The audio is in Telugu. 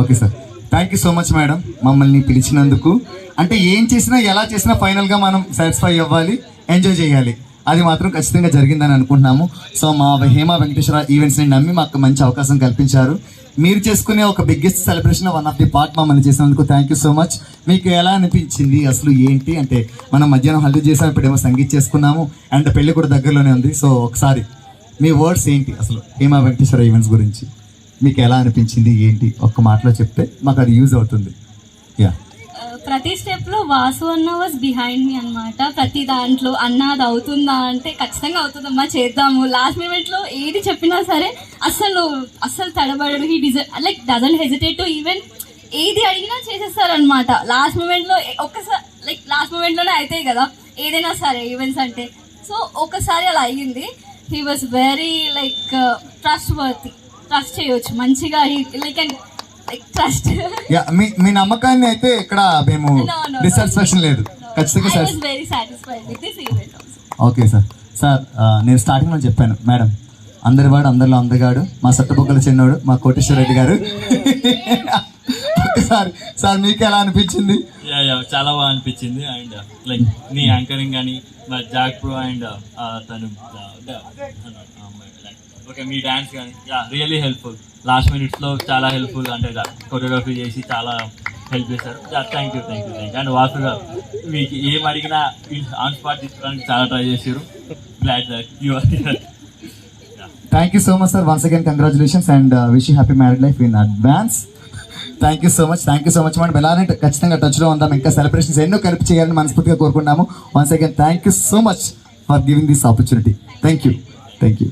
Okay sir, thank you so much madam మమ్మల్ని పిలిచినందుకు. అంటే ఏం చేసినా ఎలా చేసినా ఫైనల్గా మనం సాటిస్ఫై అవ్వాలి, ఎంజాయ్ చేయాలి, అది మాత్రం ఖచ్చితంగా జరిగిందని అనుకుంటున్నాము. సో మా హేమ వెంకటేశ్వర ఈవెంట్స్ని నమ్మి మాకు మంచి అవకాశం కల్పించారు. మీరు చేసుకునే ఒక biggest celebration one of the part మమ్మల్ని చేసినందుకు థ్యాంక్ యూ సో మచ్. మీకు ఎలా అనిపించింది అసలు ఏంటి అంటే, మనం మధ్యాహ్నం హల్దీ చేసాం, ఇప్పుడేమో సంగీత్ చేసుకున్నాము అండ్ పెళ్ళి కూడా దగ్గరలోనే ఉంది. సో ఒకసారి మీ వర్డ్స్ ఏంటి అసలు హేమ వెంకటేశ్వర ఈవెంట్స్ గురించి మీకు ఎలా అనిపించింది ఏంటి, ఒక్క మాటలో చెప్తే మాకు అది యూజ్ అవుతుంది. యా, ప్రతి స్టెప్లో వాసు అన్న వాజ్ బిహైండ్ మీ అనమాట. ప్రతి దాంట్లో అన్న అది అవుతుందా అంటే ఖచ్చితంగా అవుతుందమ్మా, చేద్దాము. లాస్ట్ మూమెంట్లో ఏది చెప్పినా సరే అస్సలు తడబడడు. He doesn't hesitate to even ఏది అడిగినా చేసేస్తారనమాట. లాస్ట్ మూమెంట్లో ఒక్కసారి లాస్ట్ మూమెంట్లోనే అవుతాయి కదా ఏదైనా సరే ఈవెంట్స్ అంటే. సో ఒకసారి అలా అయ్యింది. హీ వాజ్ వెరీ ట్రస్ట్ చేయొచ్చు మంచిగా. ట్రస్ట్ మీ నమ్మకాన్ని అయితే ఇక్కడ మేము డిసాటిస్ఫాక్షన్ లేదు, ఖచ్చితంగా sir. Very satisfied with this event also. Okay sir. Sir నేను స్టార్టింగ్లో చెప్పాను మేడం, అందరివాడు అందరిలో అందగాడు, మా సట్టుబొక్కల చిన్నోడు మా కోటేశ్వర రెడ్డి గారు. ఒకసారి సార్ మీకు ఎలా అనిపించింది? చాలా బాగా అనిపించింది. అండ్ లైక్ నీ యాంకరింగ్ కానీ జాక్ ప్రో అండ్ తను ఓకే మీ డాన్స్ కానీ రియల్లీ హెల్ప్ఫుల్. లాస్ట్ మినిట్స్లో చాలా హెల్ప్ఫుల్, అంటే కొరియోగ్రఫీ చేసి చాలా హెల్ప్ చేశారు. Thank you. అండ్ వాసు గారు మీకు ఏం అడిగినా ఆన్ స్పాట్ తీసుకోవడానికి చాలా ట్రై చేశారు. Glad that you are here. Thank you so much sir, once again congratulations and wish you happy married life in advance. Thank you so much madam. ఎలానే ఖచ్చితంగా టచ్లో ఉందాం, ఇంకా సెలబ్రేషన్స్ ఎన్నో కలిపి చేయాలని మనస్ఫూర్తిగా కోరుకున్నాము. Once again thank you so much for giving this opportunity. Thank you.